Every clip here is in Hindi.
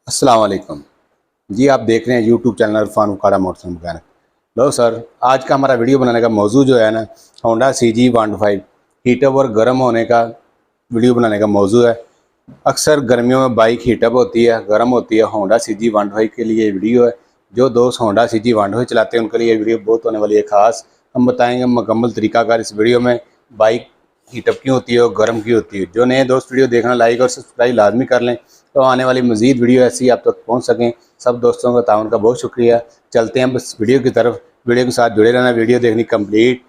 अस्सलाम वालेकुम जी। आप देख रहे हैं यूट्यूब चैनल इरफान उखाड़ा मोटर मैकेनिक। लो सर, आज का हमारा वीडियो बनाने का मौजू जो है ना, होंडा CG125 हीटअप और गर्म होने का वीडियो बनाने का मौजू है। अक्सर गर्मियों में बाइक हीटअप होती है, गर्म होती है। होंडा CG125 के लिए ये वीडियो है। जो दोस्त होंडा CG125 चलाते हैं उनके लिए ये वीडियो बहुत होने वाली है ख़ास। हम बताएंगे मुकम्मल तरीकाकार इस वीडियो में, बाइक हीटअप क्यों होती है और गर्म क्यों होती है। जो नए दोस्त वीडियो देखना, लाइक और सब्सक्राइब लाजमी कर लें तो आने वाली मज़ीद वीडियो ऐसी आप तक पहुंच सकें। सब दोस्तों का ताउन का बहुत शुक्रिया। चलते हैं बस वीडियो की तरफ। वीडियो के साथ जुड़े रहना, वीडियो देखनी कंप्लीट,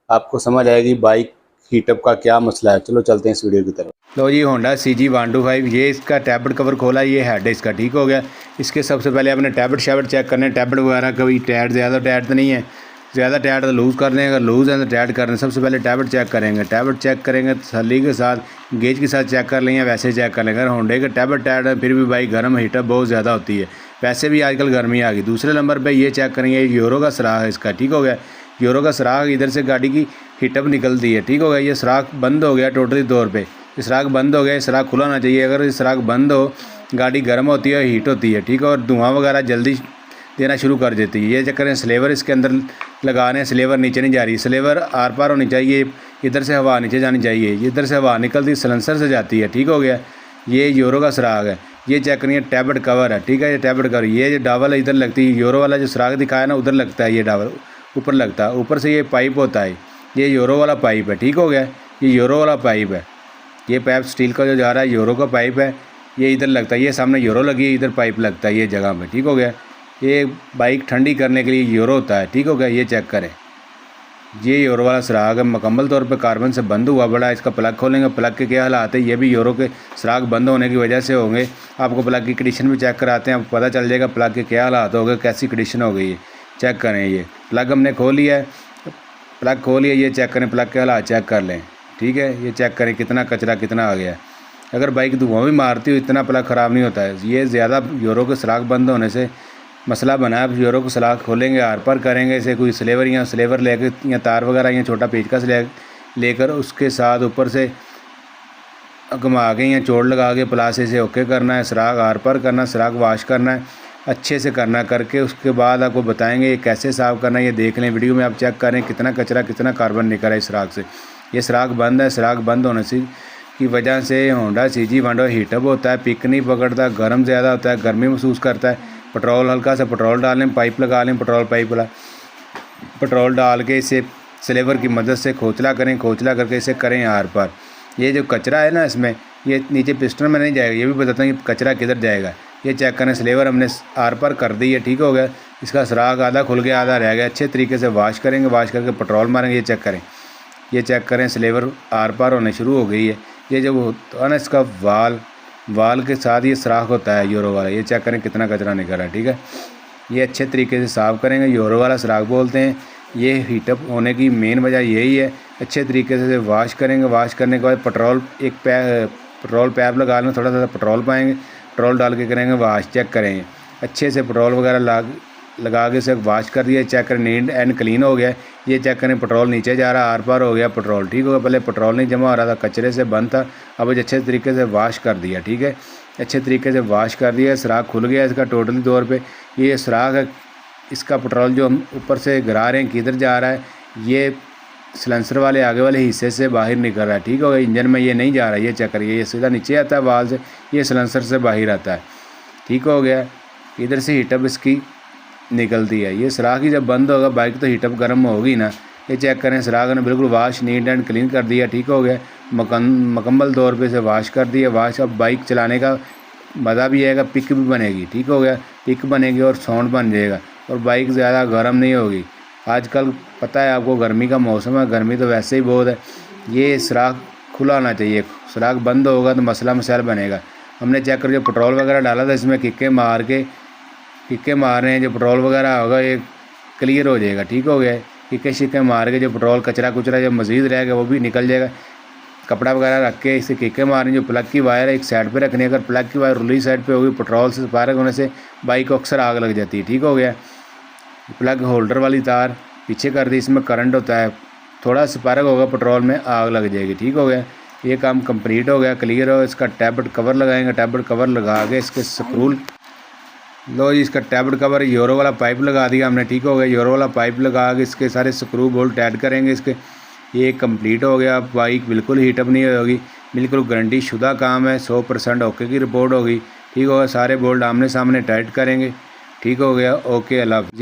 आपको समझ आएगी बाइक हीटअप का क्या मसला है। चलो चलते हैं इस वीडियो की तरफ। लो जी, होंडा CG125 ये इसका टैबलेट कवर खोला, ये हेड है इसका, ठीक हो गया। इसके सबसे पहले आपने टैबलेट शैबलेट चेक करने, टैबलेट वगैरह कभी टायर ज़्यादा टायर तो नहीं है, ज़्यादा टायर तो लूज़ कर दें, अगर लूज़ है तो टायर कर दें। सबसे पहले टैबलेट चेक करेंगे। टैबलेट चेक करेंगे तसल्ली के साथ, गेज के साथ चेक कर लें या वैसे चेक कर लेंगे। अगर होंडे के टैबलेट टायर है फिर भी बाइक गर्म हीटअप बहुत ज़्यादा होती है, वैसे भी आजकल गर्मी आ गई। दूसरे नंबर पे ये चेक करेंगे, यूरो का सुराख है इसका, ठीक हो गया। यूरो का सुराख, इधर से गाड़ी की हीटअप निकलती है, ठीक हो गया। ये सुराख बंद हो गया टोटली तौर पे, ये सुराख बंद हो गया, ये सुराख खुला होना चाहिए। अगर ये सुराख बंद हो, गाड़ी गर्म होती है, हीट होती है, ठीक है, और धुआं वगैरह जल्दी देना शुरू कर देती है। ये चेक करें। स्लेवर इसके अंदर लगा रहे हैं, स्लेवर नीचे नहीं जा रही, स्लेवर आर पार होनी चाहिए। इधर से हवा नीचे जानी चाहिए, इधर से हवा निकलती सलेंसर से जाती है, ठीक हो गया। ये यूरो का सुराख है। ये चेक करिए, टैबलेट कवर है, ठीक है। ये टैबलेट कवर, ये जो डावल है इधर लगती है, यूरो वाला जो सुराख दिखाया ना उधर लगता है, ये डावल ऊपर लगता है, ऊपर से ये पाइप होता है, ये यूरो वाला पाइप है, ठीक हो गया। ये यूरो वाला पाइप है, ये पाइप स्टील का जो जा रहा है यूरो का पाइप है, ये इधर लगता है, ये सामने यूरो लगी है, इधर पाइप लगता है ये जगह पे, ठीक हो गया। ये बाइक ठंडी करने के लिए यूरो होता है, ठीक हो गया। ये चेक करें, ये यूरो वाला सुराख है, मुकम्मल तौर पे कार्बन से बंद हुआ बड़ा। इसका प्लग खोलेंगे, प्लग के क्या हालात है, ये भी यूरो के सुराख बंद होने की वजह से होंगे। आपको प्लग की कंडीशन भी चेक कराते हैं, आपको पता चल जाएगा प्लग के क्या हालात हो गए, कैसी कंडीशन हो गई है। चेक करें, ये प्लग हमने खोल लिया है, प्लग खोल लिया, ये चेक करें, प्लग के हालात चेक कर लें, ठीक है। ये चेक करें कितना कचरा कितना आ गया है। अगर बाइक धुआं भी मारती हो इतना प्लग ख़राब नहीं होता है। ये ज़्यादा यूरो के सुराख बंद होने से मसला बना है। यूरो को सुराख खोलेंगे, आर पार करेंगे, इसे कोई स्लेवर लेकर या तार वगैरह या छोटा पेचकस लेकर उसके साथ ऊपर से घुमा के या चोट लगा के प्लास से ओके करना है, सुराख आर पार करना, सुराख वाश करना है, अच्छे से करना। करके उसके बाद आपको बताएंगे ये कैसे साफ़ करना है। ये देख लें वीडियो में, आप चेक करें कितना कचरा कितना कार्बन निकला है इस सुराख से। ये सुराख बंद है। सुराख बंद होने से की वजह से होंडा CG125 हीटअप होता है, पिक नहीं पकड़ता, गर्म ज़्यादा होता है, गर्मी महसूस करता है। पेट्रोल हल्का सा पेट्रोल डालें, पाइप लगा लें, पेट्रोल पाइप वाला पेट्रोल डाल के इसे स्लेवर की मदद से खोचला करें, खोचला करके इसे करें आर पार। ये जो कचरा है ना इसमें, ये नीचे पिस्टन में नहीं जाएगा, ये भी बताता हूँ कि कचरा किधर जाएगा। ये चेक करें, स्लेवर हमने आर पार कर दी है, ठीक हो गया। इसका सुराख आधा खुल गया आधा रह गया। अच्छे तरीके से वाश करेंगे, वाश करके पेट्रोल मारेंगे। ये चेक करें, ये चेक करें, स्लेवर आर पार होने शुरू हो गई है। ये जब होता है ना इसका वाल के साथ ये सुराख होता है यूरो वाला। ये चेक करें कितना कचरा निकल रहा है, ठीक है। ये अच्छे तरीके से साफ़ करेंगे, यूरो वाला सुराख बोलते हैं। ये हीटअप होने की मेन वजह यही है। अच्छे तरीके से वाश करेंगे, वाश करने के बाद पेट्रोल पैप लगा लें, थोड़ा सा पेट्रोल पाएंगे, पेट्रोल डाल के करेंगे वाश। चेक करेंगे अच्छे से पेट्रोल वगैरह लगा के इसे वाश कर दिया। चेक करें नीट एंड क्लीन हो गया। ये चेक करें, पेट्रोल नीचे जा रहा है, आर पार हो गया पेट्रोल, ठीक हो गया। पहले पेट्रोल नहीं जमा हो रहा था, कचरे से बंद था, अब अच्छे तरीके से वाश कर दिया, ठीक है। अच्छे तरीके से वाश कर दिया, सुराख खुल गया इसका टोटली तौर पे। ये सुराख है इसका, पेट्रोल जो हम ऊपर से गिरा रहे हैं किधर जा रहा है, ये सिलेंसर वाले आगे वाले हिस्से से बाहर निकल रहा है, ठीक हो गया। इंजन में ये नहीं जा रहा है, ये चेक करिए, ये सीधा नीचे आता है वाल से, ये सिलेंसर से बाहर आता है, ठीक हो गया। इधर से हीटअप इसकी निकलती है। ये सुराख ही जब बंद होगा बाइक तो हीटअप गर्म होगी ना। ये चेक करें, सुराख ने बिल्कुल वाश नीट एंड क्लीन कर दिया, ठीक हो गया। मुकम्मल तौर पे से वाश कर दिया। वाश, अब बाइक चलाने का मज़ा भी आएगा, पिक भी बनेगी, ठीक हो गया। पिक बनेगी और साउंड बन जाएगा और बाइक ज़्यादा गर्म नहीं होगी। आजकल पता है आपको गर्मी का मौसम है, गर्मी तो वैसे ही बहुत है। ये सुराख खुला होना चाहिए, सुराख बंद होगा तो मसला मसाइल बनेगा। हमने चेक कर जो पेट्रोल वगैरह डाला था इसमें किक्के मार रहे हैं, जो पेट्रोल वगैरह होगा ये क्लियर हो जाएगा, ठीक हो गया। किक्के शिक्के मार के जो पेट्रोल कचरा कुचरा जो मज़ीद रहेगा वो भी निकल जाएगा। कपड़ा वगैरह रख के इसे किक्के मारनी। जो प्लग की वायर है एक साइड पे रखनी है, अगर प्लग की वायर रुली साइड पे होगी पेट्रोल से स्पार्क होने से बाइक को अक्सर आग लग जाती है, ठीक हो गया। प्लग होल्डर वाली तार पीछे कर दी, इसमें करंट होता है, थोड़ा स्पार्क होगा पेट्रोल में आग लग जाएगी, ठीक हो गया। ये काम कंप्लीट हो गया, क्लियर हो। इसका टैबलेट कवर लगाएंगे, टैबलेट कवर लगा के इसके लो जी, इसका टैबड कवर यूरो वाला पाइप लगा दिया हमने, ठीक हो गया। यूरो वाला पाइप लगा के इसके सारे स्क्रू बोल्ट ऐड करेंगे इसके। ये कंप्लीट हो गया, बाइक बिल्कुल हीटअप नहीं होगी, बिल्कुल गारंटी शुदा काम है, 100% ओके की रिपोर्ट होगी, ठीक होगा। सारे बोल्ट आमने सामने टाइट करेंगे, ठीक हो गया। ओके, अल्लाह हाफ़िज़।